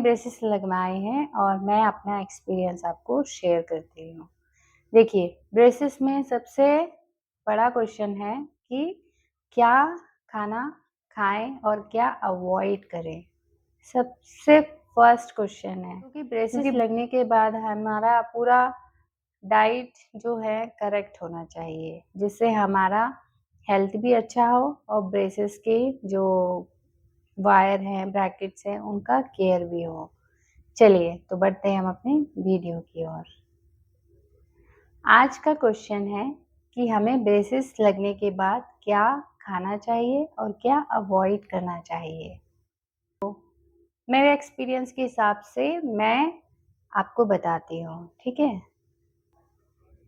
Braces लगवाए हैं और मैं अपना एक्सपीरियंस आपको शेयर करती हूँ। देखिए, ब्रेसेस में सबसे बड़ा क्वेश्चन है कि क्या खाना खाएँ और क्या अवॉइड करें? सबसे फर्स्ट क्वेश्चन है क्योंकि ब्रेसेस लगने के बाद हमारा पूरा डाइट जो है करेक्ट होना चाहिए, जिससे हमारा हेल्थ भी अच्छा हो और ब्रेसेस के जो वायर हैं, ब्रैकेट्स हैं, उनका केयर भी हो। चलिए, तो बढ़ते हैं हम अपने वीडियो की ओर। आज का क्वेश्चन है कि हमें ब्रेसेस लगने के बाद क्या खाना चाहिए और क्या अवॉइड करना चाहिए। मेरे एक्सपीरियंस के हिसाब से मैं आपको बताती हूँ, ठीक है?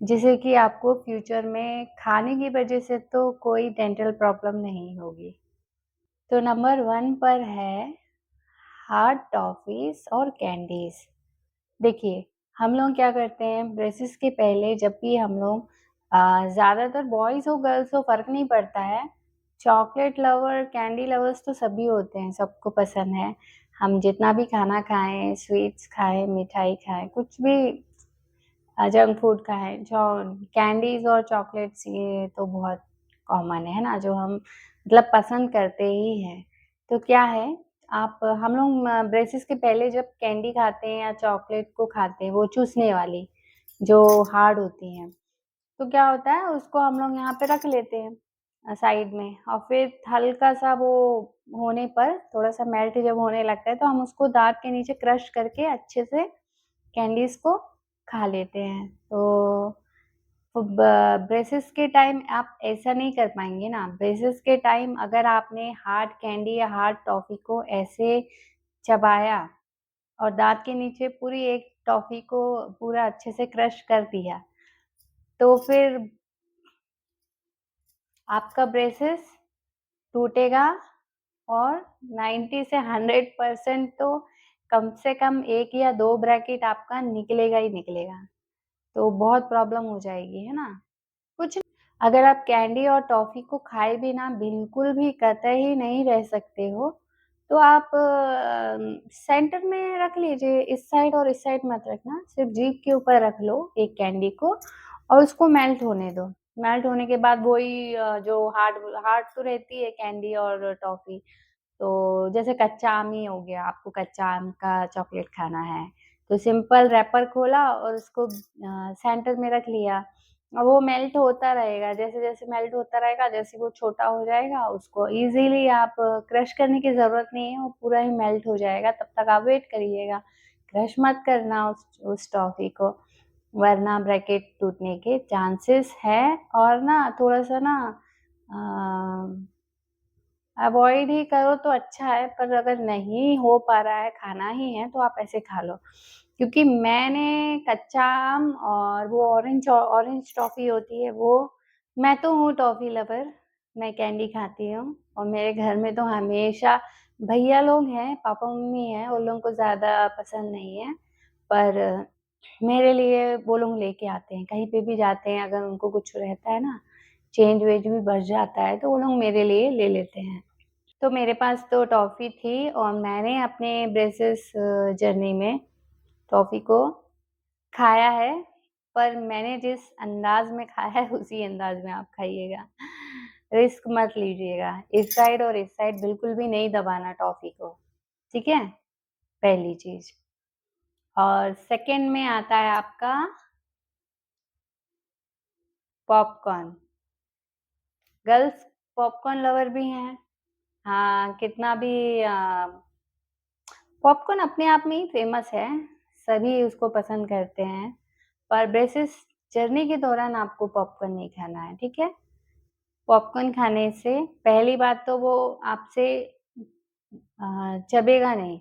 जिससे कि आपको फ्यूचर में खाने की वजह से तो कोई डेंटल प्रॉब्लम नहीं होगी। तो नंबर 1 पर है हार्ड टॉफ़ीज़ और कैंडीज़। देखिए, हम लोग क्या करते हैं ब्रेसेस के पहले जब भी हम लोग ज़्यादातर बॉयज़ हो गर्ल्स हो फ़र्क नहीं पड़ता है, चॉकलेट लवर, कैंडी लवर्स तो सभी होते हैं, सबको पसंद है। हम जितना भी खाना खाएँ, स्वीट्स खाएँ, मिठाई खाएँ, कुछ भी जंक फूड खाएँ, जो कैंडीज़ और चॉकलेट्स ये तो बहुत कॉमन है ना? जो हम मतलब पसंद करते ही हैं। तो क्या है आप हम लोग ब्रेसेस के पहले जब कैंडी खाते हैं या चॉकलेट को खाते हैं, वो चूसने वाली, जो हार्ड होती हैं, तो क्या होता है उसको हम लोग यहाँ पे रख लेते हैं साइड में और फिर हल्का-सा वो होने पर थोड़ा-सा मेल्ट जब होने लगता है, तो हम उसको दाँत के नीचे क्रश करके अच्छे से कैंडीज़ को खा लेते हैं। तो ब ब्रेसेस के टाइम आप ऐसा नहीं कर पाएँगे ना, ब्रेसेस के टाइम अगर आपने हार्ड कैंडी या हार्ड टॉफ़ी को ऐसे चबाया और दाँत के नीचे पूरी एक टॉफ़ी को पूरा अच्छे से क्रश कर दिया, तो फिर आपका ब्रेसेस टूटेगा और 90 से 100% तो कम से कम 1 या 2 ब्रैकेट आपका निकलेगा ही निकलेगा। तो बहुत प्रॉब्लम हो जाएगी, है ना? कुछ अगर आप कैंडी और टॉफ़ी को खाए बिना बिल्कुल भी कतई नहीं रह सकते हो, तो आप सेंटर में रख लीजिए, इस साइड और इस साइड मत रखना, सिर्फ़ जीभ के ऊपर रख लो एक कैंडी को और उसको मेल्ट होने दो। मेल्ट होने के बाद वही जो हार्ड हार्ड तो रहती है कैंडी और टॉफ़ी, तो जैसे कच्चा आम ही हो गया, आपको कच्चा आम का चॉकलेट खाना है, तो सिंपल रैपर खोला और उसको सेंटर में रख लिया। वो मेल्ट होता रहेगा, जैसे-जैसे मेल्ट होता रहेगा, जैसे वो छोटा हो जाएगा, उसको ईज़िली आप क्रश करने की ज़रूरत नहीं है, वो पूरा ही मेल्ट हो जाएगा, तब तक आप वेट करिएगा। क्रश मत करना उस टॉफ़ी को, वरना ब्रैकेट टूटने के चांसेस हैं और ना थोड़ा-सा ना अ अवॉइड ही करो तो अच्छा है, पर अगर नहीं हो पा रहा है, खाना ही है, तो आप ऐसे खा लो। क्योंकि मैंने कच्चा आम और वो ऑरेंज टॉफ़ी होती है वो मैं तो हूँ टॉफ़ी लवर, मैं कैंडी खाती हूँ और मेरे घर में तो हमेशा भैया लोग हैं, पापा-मम्मी हैं, उन लोगों को ज़्यादा पसंद नहीं है, पर मेरे लिए वो लोग लेके आते हैं। कहीं पे भी जाते हैं अगर उनको कुछ रहता है ना, चेंज-वेंज भी बच जाता है, तो वो लोग मेरे लिए ले लेते हैं। तो मेरे पास तो टॉफ़ी थी और मैंने अपने ब्रेसेस जर्नी में टॉफ़ी को खाया है, पर मैंने जिस अंदाज़ में खाया है उसी अंदाज़ में आप खाइएगा। रिस्क मत लीजिएगा, इस साइड और इस साइड बिल्कुल भी नहीं दबाना टॉफ़ी को, ठीक है? पहली चीज़ और सेकंड में आता है आपका पॉपकॉर्न। गर्ल्स पॉपकॉर्न लवर भी हैं। हाँ, कितना भी पॉपकॉर्न अपने आप में ही फ़ेमस है, सभी उसको पसंद करते हैं, पर ब्रेसेस जर्नी के दौरान आपको पॉपकॉर्न नहीं खाना है, ठीक है? पॉपकॉर्न खाने से पहली बात तो वो आपसे चबेगा नहीं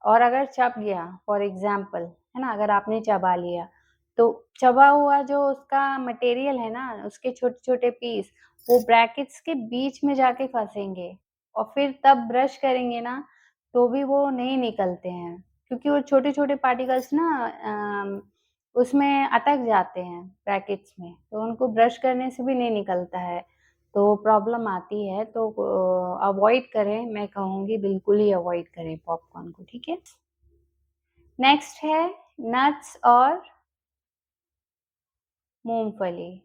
और अगर चब गया फॉर एग्ज़ाम्पल, है ना? अगर आपने चबा लिया, तो चबा हुआ जो उसका मटेरियल है ना, उसके छोटे-छोटे पीस, वो ब्रैकेट्स के बीच में जाके फँसेंगे और फिर तब ब्रश करेंगे ना, तो भी वो नहीं निकलते हैं, क्योंकि वो छोटे-छोटे पार्टिकल्स ना उसमें अटक जाते हैं ब्रैकेट्स में, तो उनको ब्रश करने से भी नहीं निकलता है, तो प्रॉब्लम आती है, तो अवॉइड करें, मैं कहूँगी बिल्कुल ही अवॉइड करें पॉपकॉर्न को, ठीक है? नेक्स्ट है नट्स और मूँगफली।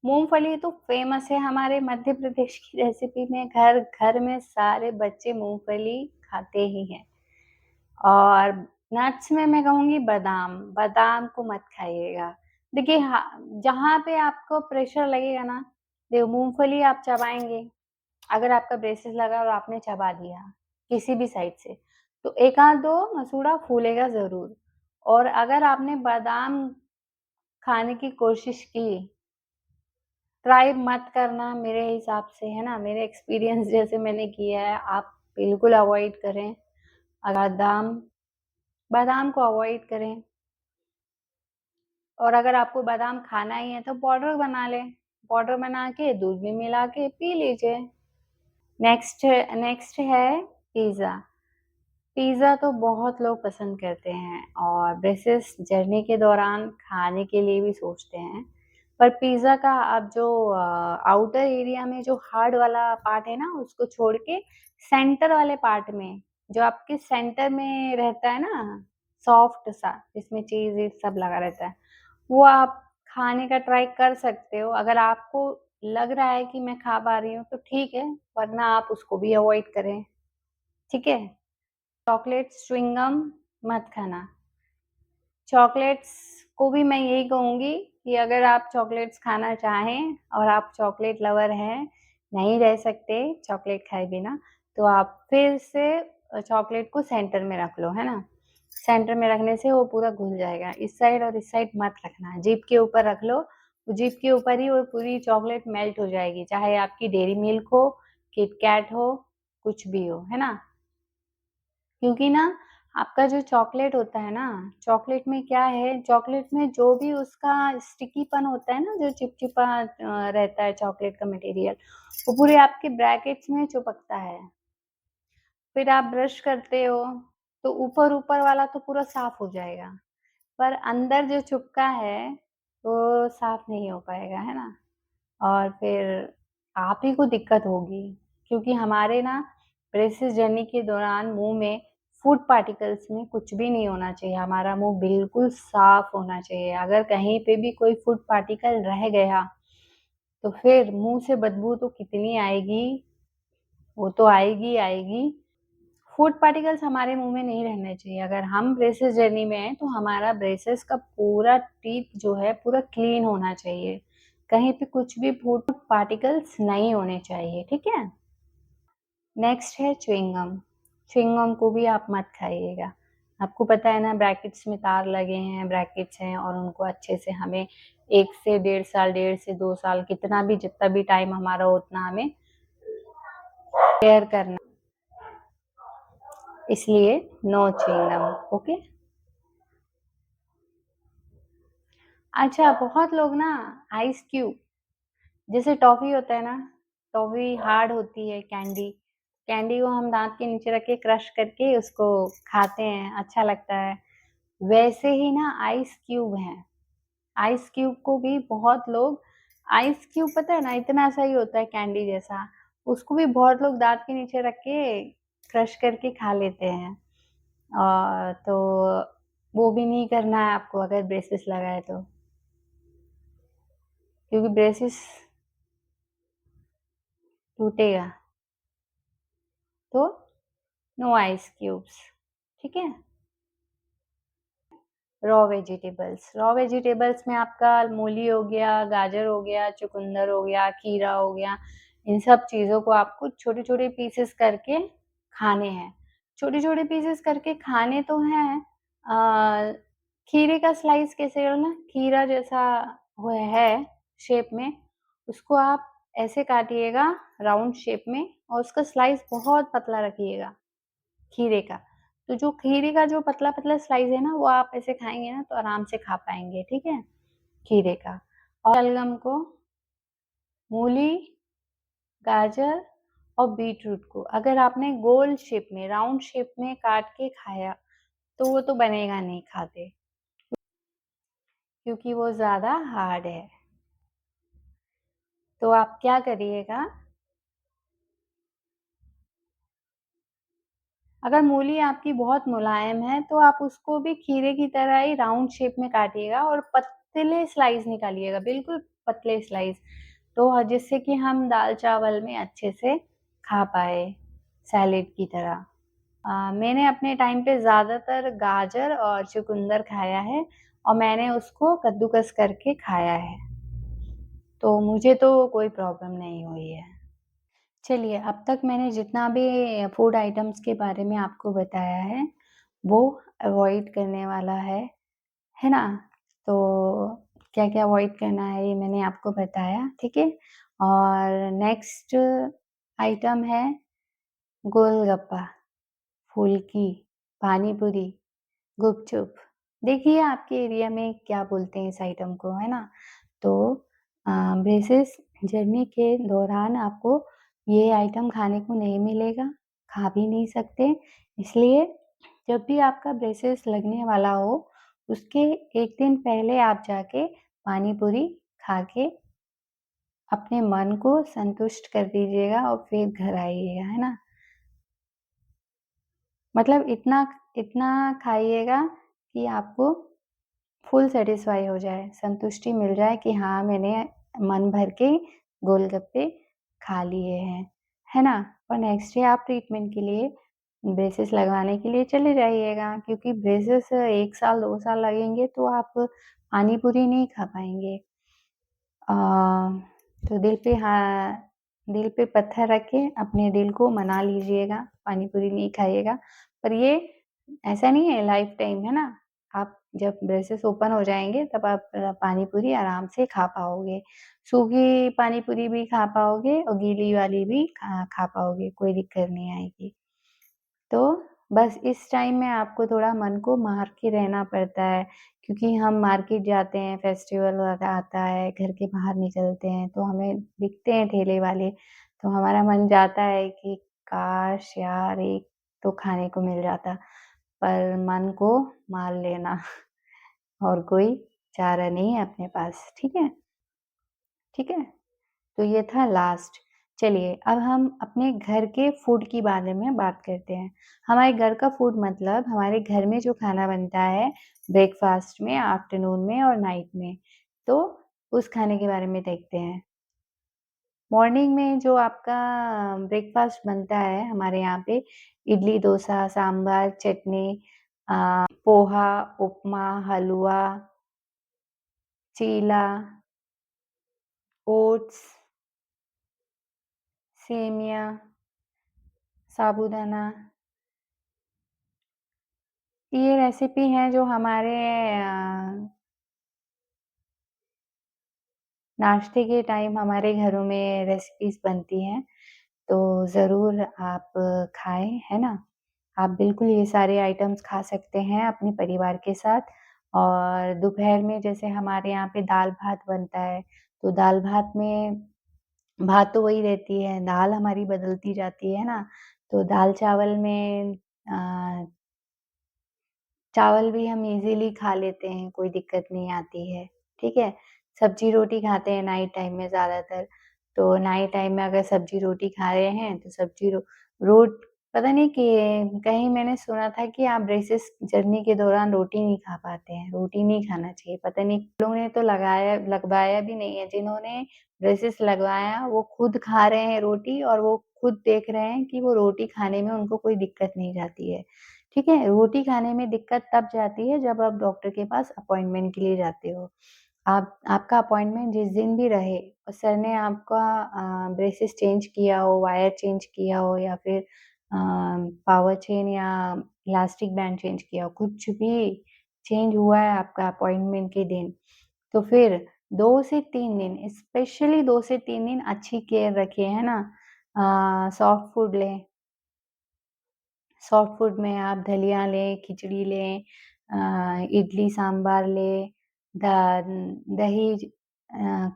मूँगफली तो फ़ेमस है हमारे मध्य प्रदेश की रेसिपी में, घर-घर में सारे बच्चे मूँगफली खाते ही हैं। और नट्स में मैं कहूँगी बादाम, बादाम को मत खाइएगा। देखिए जहाँ पे आपको प्रेशर लगेगा ना, देखो मूँगफली आप चबाएँगे, अगर आपका ब्रेसिस लगा और आपने चबा दिया, किसी भी साइड से, तो 1 आध 2 मसूड़ा फूलेगा ज़रूर। और अगर आपने बादाम खाने की कोशिश की, ट्राई मत करना मेरे हिसाब से, है ना? मेरे एक्सपीरियंस जैसे मैंने किया है, आप बिल्कुल अवॉइड करें। बादाम बादाम को अवॉइड करें। और अगर आपको बादाम खाना ही है तो पाउडर बना लें। पाउडर बना के दूध में मिला के पी लीजिए। नेक्स्ट है पिज़्ज़ा। पिज़्ज़ा तो बहुत लोग पसंद करते हैं और ब्रेसिस जर्नी के दौरान खाने के लिए भी सोचते हैं। पर पिज़्ज़ा का आप जो आउटर एरिया में जो हार्ड वाला पार्ट है ना, उसको छोड़ के सेंटर वाले पार्ट में, जो आपके सेंटर में रहता है ना, सॉफ्ट सा, जिसमें चीज़-वीज़ सब लगा रहता है, वो आप खाने का ट्राई कर सकते हो। अगर आपको लग रहा है कि मैं खा पा रही हूँ तो ठीक है, वरना आप उसको भी अवॉइड करें, ठीक है? चॉकलेट्स, च्युइंगम मत खाना। चॉकलेट्स को भी मैं यही कहूँगी कि अगर आप चॉकलेट्स खाना चाहें और आप चॉकलेट लवर हैं, नहीं रह सकते चॉकलेट खाए बिना, तो आप फिर से चॉकलेट को सेंटर में रख लो, है ना? सेंटर में रखने से वो पूरा घुल जाएगा। इस साइड और इस साइड मत रखना, जीभ के ऊपर रख लो, जीभ के ऊपर ही वो पूरी चॉकलेट मेल्ट हो जाएगी, चाहे आपकी डेयरी मिल्क हो, किट कैट हो, कुछ भी हो, है ना? क्योंकि ना आपका जो चॉकलेट होता है ना, चॉकलेट में क्या है, चॉकलेट में जो भी उसका स्टिकीपन होता है ना, जो चिपचिपा रहता है चॉकलेट का मटेरियल, वो पूरे आपके ब्रैकेट्स में चिपकता है। फिर आप ब्रश करते हो, तो ऊपर-ऊपर वाला तो पूरा साफ हो जाएगा, पर अंदर जो चिपका है, वो साफ नहीं हो पाएगा, है ना? और फिर आप ही को दिक्कत होगी, क्योंकि हमारे ना ब्रेसिस जर्नी के दौरान मुँह में फूड पार्टिकल्स में कुछ भी नहीं होना चाहिए, हमारा मुँह बिल्कुल साफ होना चाहिए। अगर कहीं पे भी कोई फूड पार्टिकल रह गया, तो फिर मुँह से बदबू तो कितनी आएगी, वो तो आएगी ही आएगी। फूड पार्टिकल्स हमारे मुँह में नहीं रहने चाहिए। अगर हम ब्रेसिस जर्नी में हैं, तो हमारा ब्रेसिस का पूरा टीथ जो है, पूरा क्लीन होना चाहिए। कहीं पे कुछ भी फूड पार्टिकल्स नहीं होने चाहिए, ठीक है? नेक्स्ट है च्युइंगम। च्युइंगम को भी आप मत खाइएगा। आपको पता है ना, ब्रैकेट्स में तार लगे हैं, ब्रैकेट्स हैं और उनको अच्छे से हमें 1 से 1.5 साल, 1.5 से 2 साल, कितना भी जितना भी टाइम हमारा हो उतना हमें केयर करना, इसलिए नो च्युइंगम, ओके? अच्छा, बहुत लोग ना आइस क्यूब, जैसे टॉफ़ी होता है ना, टॉफ़ी हार्ड होती है कैंडी, कैंडी को हम दाँत के नीचे रख के क्रश करके उसको खाते हैं, अच्छा लगता है। वैसे ही ना आइस क्यूब हैं, आइस क्यूब को भी बहुत लोग, आइस क्यूब पता है ना इतना सा ही होता है कैंडी जैसा, उसको भी बहुत लोग दाँत के नीचे रख के क्रश करके खा लेते हैं। तो वो भी नहीं करना है आपको अगर ब्रेसिस लगा है तो, क्योंकि ब्रेसिस टूटेगा, तो नो आइस क्यूब्स, ठीक है? रॉ वेजिटेबल्स में आपका मूली हो गया, गाजर हो गया, चुकंदर हो गया, खीरा हो गया, इन सब चीज़ों को आपको छोटे-छोटे पीसेस करके खाने हैं। छोटे-छोटे पीसेस करके खाने तो हैं, खीरे का स्लाइस कैसे करना, खीरा जैसा वो है शेप में, उसको आप ऐसे काटिएगा राउंड शेप में और उसका स्लाइस बहुत पतला रखिएगा। खीरे का। तो जो खीरे का जो पतला-पतला स्लाइस है ना, वो आप ऐसे खाएँगे ना तो आराम से खा पाएँगे, ठीक है? खीरे का। और शलगम को, मूली, गाजर और बीटरूट को अगर आपने गोल शेप में, राउंड शेप में काट के खाया, तो वो तो बनेगा नहीं खाते, क्योंकि वो ज़्यादा हार्ड है। तो आप क्या करिएगा, अगर मूली आपकी बहुत मुलायम है तो आप उसको भी खीरे की तरह ही राउंड शेप में काटिएगा और पतले स्लाइस निकालिएगा, बिल्कुल पतले स्लाइस, तो जिससे कि हम दाल-चावल में अच्छे से खा पाएँ, सैलेड की तरह। मैंने अपने टाइम पे ज़्यादातर गाजर और चुकंदर खाया है और मैंने उसको कद्दूकस करके खाया है, तो मुझे तो कोई प्रॉब्लम नहीं हुई है। चलिए, अब तक मैंने जितना भी फूड आइटम्स के बारे में आपको बताया है, वो अवॉइड करने वाला है ना? तो क्या-क्या अवॉइड करना है ये मैंने आपको बताया, ठीक है? और नेक्स्ट आइटम है गोलगप्पा, फुल्की, पानी पूरी, गुपचुप। देखिए आपके एरिया में क्या बोलते हैं इस आइटम को, है ना? तो अ, ब्रेसेस जर्नी के दौरान आपको ये आइटम खाने को नहीं मिलेगा, खा भी नहीं सकते। इसलिए जब भी आपका ब्रेसेस लगने वाला हो, उसके 1 दिन पहले आप जाके पानी पूरी खा के अपने मन को संतुष्ट कर दीजिएगा और फिर घर आइएगा, है ना? मतलब इतना इतना खाइएगा कि आपको फुल सैटिस्फाई हो जाए, संतुष्टि मिल जाए कि हाँ, मैंने मन भर के गोलगप्पे खा लिए हैं, है ना? और नेक्स्ट डे आप ट्रीटमेंट के लिए ब्रेसेस लगवाने के लिए चले जाइएगा क्योंकि ब्रेसेस 1 साल, 2 साल लगेंगे तो आप पानी पूरी नहीं खा पाएँगे। अ, तो दिल पे पत्थर रख के अपने दिल को मना लीजिएगा, पानी पूरी नहीं खाइएगा। पर ये ऐसा नहीं है लाइफ टाइम, है ना? आप जब ब्रेसेस ओपन हो जाएँगे तब आप पानी पूरी आराम से खा पाओगे। सूखी पानी पूरी भी खा पाओगे और गीली वाली भी खा पाओगे, कोई दिक्कत नहीं आएगी। तो बस इस टाइम में आपको थोड़ा मन को मार के रहना पड़ता है क्योंकि हम मार्केट जाते हैं, फेस्टिवल वगैरह आता है, घर के बाहर निकलते हैं तो हमें दिखते हैं ठेले वाले, तो हमारा मन जाता है कि काश यार एक तो खाने को मिल जाता, पर मन को मार लेना और कोई चारा नहीं है अपने पास, ठीक है? ठीक है? तो ये था लास्ट। चलिए अब हम अपने घर के फूड के बारे में बात करते हैं। हमारे घर का फूड मतलब हमारे घर में जो खाना बनता है ब्रेकफ़ास्ट में, आफ्टरनून में और नाइट में। तो उस खाने के बारे में देखते हैं। मॉर्निंग में जो आपका ब्रेकफ़ास्ट बनता है हमारे यहाँ पे इडली, डोसा, सांभर, चटनी, पोहा, उपमा, हलवा, चीला, ओट्स, सेमिया, साबूदाना, ये रेसिपी हैं जो हमारे अ, नाश्ते के टाइम हमारे घरों में रेसिपीज़ बनती हैं, तो ज़रूर आप खाएँ, है ना? आप बिल्कुल ये सारे आइटम्स खा सकते हैं अपने परिवार के साथ और दोपहर में जैसे हमारे यहाँ पे दाल-भात बनता है, तो दाल-भात में भात तो वही रहती है, दाल हमारी बदलती जाती है ना? तो दाल-चावल में अ चावल भी हम इज़िली खा लेते हैं, कोई दिक्कत नहीं आती है, ठीक है? सब्ज़ी-रोटी खाते हैं नाइट टाइम में ज़्यादातर, तो नाइट टाइम में अगर सब्ज़ी-रोटी खा रहे हैं, तो सब्ज़ी रो रोट पता नहीं कि कहीं मैंने सुना था कि आप ब्रेसिस जर्नी के दौरान रोटी नहीं खा पाते हैं, रोटी नहीं खाना चाहिए, पता नहीं लोगों ने तो लगवाया भी नहीं है, जिन्होंने ब्रेसिस लगवाया, वो खुद खा रहे हैं रोटी और वो खुद देख रहे हैं कि वो रोटी खाने में उनको कोई दिक्कत नहीं जाती है। ठीक है? रोटी खाने में दिक्कत तब जाती है जब आप डॉक्टर के पास अपॉइंटमेंट के लिए जाते हो। आपका अपॉइंटमेंट जिस दिन भी रहे और सर ने आपका ब्रेसेस चेंज किया हो, वायर चेंज किया हो या फिर पावर चेन या इलास्टिक बैंड चेंज किया हो, कुछ भी चेंज हुआ है आपका अपॉइंटमेंट के दिन, तो फिर 2 से 3 दिन स्पेशली 2 से 3 दिन अच्छी केयर रखिए, है ना? सॉफ्ट फूड लें। सॉफ्ट फूड में आप दलिया लें, खिचड़ी लें, इडली सांभर लें, दही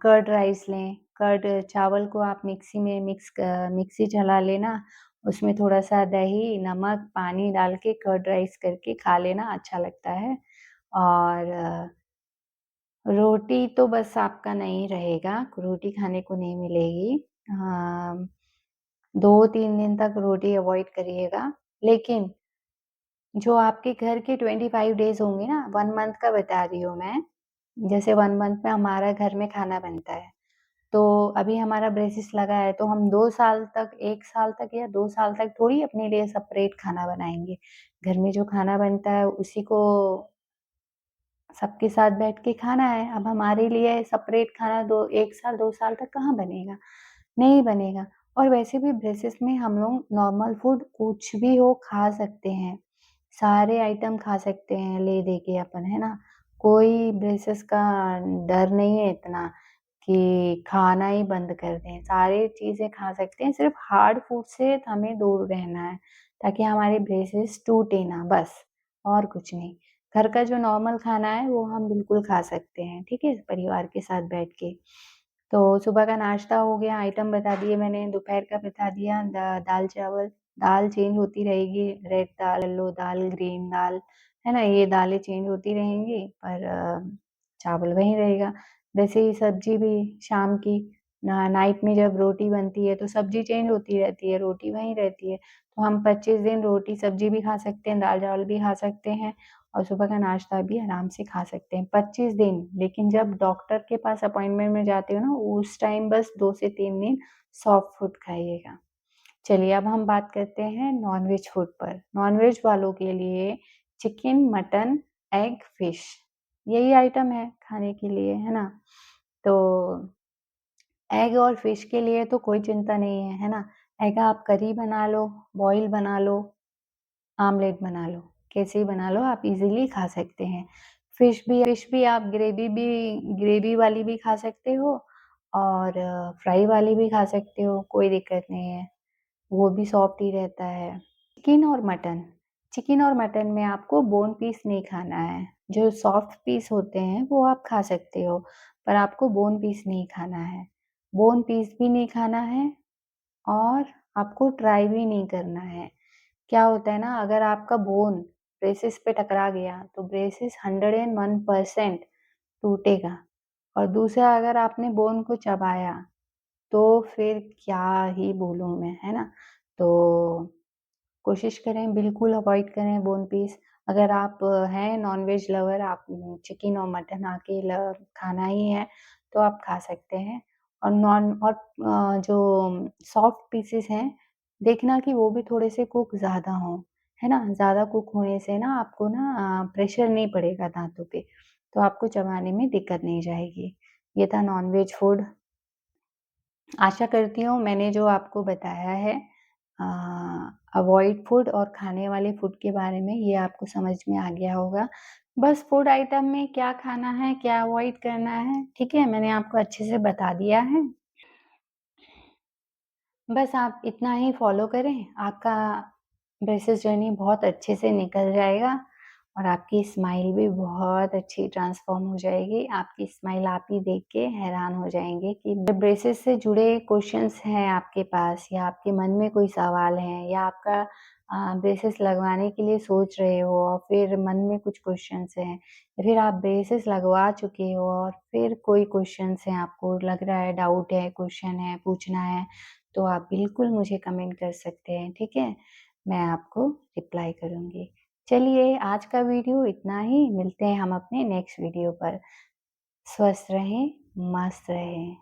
कर्ड राइस लें, कर्ड चावल को आप मिक्सी चला लेना, उसमें थोड़ा-सा दही, नमक, पानी डाल के कर्ड राइस करके खा लेना, अच्छा लगता है। और रोटी तो बस आपका नहीं रहेगा, रोटी खाने को नहीं मिलेगी। 2-3 दिन तक रोटी अवॉइड करिएगा, लेकिन जो आपके घर के 25 डेज़ होंगे ना, 1 मंथ का बता रही हूँ मैं। जैसे 1 मंथ में हमारा घर में खाना बनता है, तो अभी हमारा ब्रेसिस लगा है, तो हम 2 साल तक, 1 साल तक या 2 साल तक थोड़ी अपने लिए सेपरेट खाना बनाएँगे। घर में जो खाना बनता है उसी को सबके साथ बैठ के खाना है। अब हमारे लिए सेपरेट खाना 1 साल 2 साल तक कहाँ बनेगा? नहीं बनेगा। और वैसे भी ब्रेसिस में हम लोग नॉर्मल फूड कुछ भी हो खा सकते हैं। सारे आइटम खा सकते हैं ले दे के अपन, है ना? कोई ब्रेसिस का डर नहीं है इतना कि खाना ही बंद कर दें। सारी चीज़ें खा सकते हैं, सिर्फ़ हार्ड फूड से हमें दूर रहना है, ताकि हमारे ब्रेसिस टूटे ना बस, और कुछ नहीं। घर का जो नॉर्मल खाना है वो हम बिल्कुल खा सकते हैं, ठीक है? परिवार के साथ बैठ के। तो सुबह का नाश्ता हो गया, आइटम बता दिए मैंने, दोपहर का बता दिया, दाल-चावल। दाल चेंज होती रहेगी, रेड दाल, येलो दाल, ग्रीन दाल, है ना? ये दालें चेंज होती रहेंगी, पर चावल वही रहेगा। वैसे ही सब्ज़ी भी शाम की नाइट में जब रोटी बनती है तो सब्ज़ी चेंज होती रहती है, रोटी वही रहती है। तो हम 25 दिन रोटी सब्ज़ी भी खा सकते हैं, दाल-चावल भी खा सकते हैं और सुबह का नाश्ता भी आराम से खा सकते हैं, 25 दिन। लेकिन जब डॉक्टर के पास अपॉइंटमेंट में जाते हो ना, उस टाइम बस 2 से 3 दिन सॉफ्ट फूड खाइएगा। चलिए अब हम बात करते हैं नॉन-वेज फूड पर। नॉन-वेज वालों के लिए चिकन, मटन, एग, फिश यही आइटम है खाने के लिए, है ना? तो एग और फिश के लिए तो कोई चिंता नहीं है ना? एग आप करी बना लो, बॉयल बना लो, आमलेट बना लो, कैसे ही बना लो, आप इज़िली खा सकते हैं। फिश भी आप ग्रेवी वाली भी खा सकते हो और फ्राई वाली भी खा सकते हो, कोई दिक्कत नहीं है। वो भी सॉफ्ट ही रहता है। चिकन और मटन चिकन और मटन में आपको बोन पीस नहीं खाना है। जो सॉफ्ट पीस होते हैं वो आप खा सकते हो, पर आपको बोन पीस नहीं खाना है। बोन पीस भी नहीं खाना है और आपको ट्राई भी नहीं करना है। क्या होता है ना, अगर आपका बोन ब्रेसिस पे टकरा गया तो ब्रेसिस 101% टूटेगा और दूसरा अगर आपने बोन को चबाया तो फिर क्या ही बोलूँ मैं, है ना? तो कोशिश करें बिल्कुल अवॉइड करें बोन पीस। अगर आप हैं नॉन-वेज लवर, आप चिकन और मटन आके खाना ही है, तो आप खा सकते हैं। और जो सॉफ्ट पीसेस हैं, देखना कि वो भी थोड़े से कुक ज़्यादा हों, है ना? ज़्यादा कुक होने से ना आपको ना प्रेशर नहीं पड़ेगा दाँतों पे, तो आपको चबाने में दिक्कत नहीं जाएगी। ये था नॉन-वेज फूड। आशा करती हूँ मैंने जो आपको बताया है अ, अवॉइड फूड और खाने वाले फूड के बारे में, ये आपको समझ में आ गया होगा। बस फूड आइटम में क्या खाना है, क्या अवॉइड करना है, ठीक है? मैंने आपको अच्छे से बता दिया है। बस आप इतना ही फ़ॉलो करें, आपका ब्रेसिस जर्नी बहुत अच्छे से निकल जाएगा और आपकी स्माइल भी बहुत अच्छी ट्रांसफ़ॉर्म हो जाएगी। आपकी स्माइल आप ही देख के हैरान हो जाएँगे कि ब्रेसिस से जुड़े क्वेश्चन्स हैं आपके पास या आपके मन में कोई सवाल है या आपका ब्रेसिस लगवाने के लिए सोच रहे हो और फिर मन में कुछ क्वेश्चन्स हैं या फिर आप ब्रेसिस लगवा चुके हो और फिर कोई क्वेश्चन्स हैं, आपको लग रहा है, डाउट है, क्वेश्चन है, पूछना है, तो आप बिल्कुल मुझे कमेंट कर सकते हैं, ठीक है? मैं आपको रिप्लाई करूँगी। चलिए आज का वीडियो इतना ही, मिलते हैं हम अपने नेक्स्ट वीडियो पर। स्वस्थ रहें, मस्त रहें।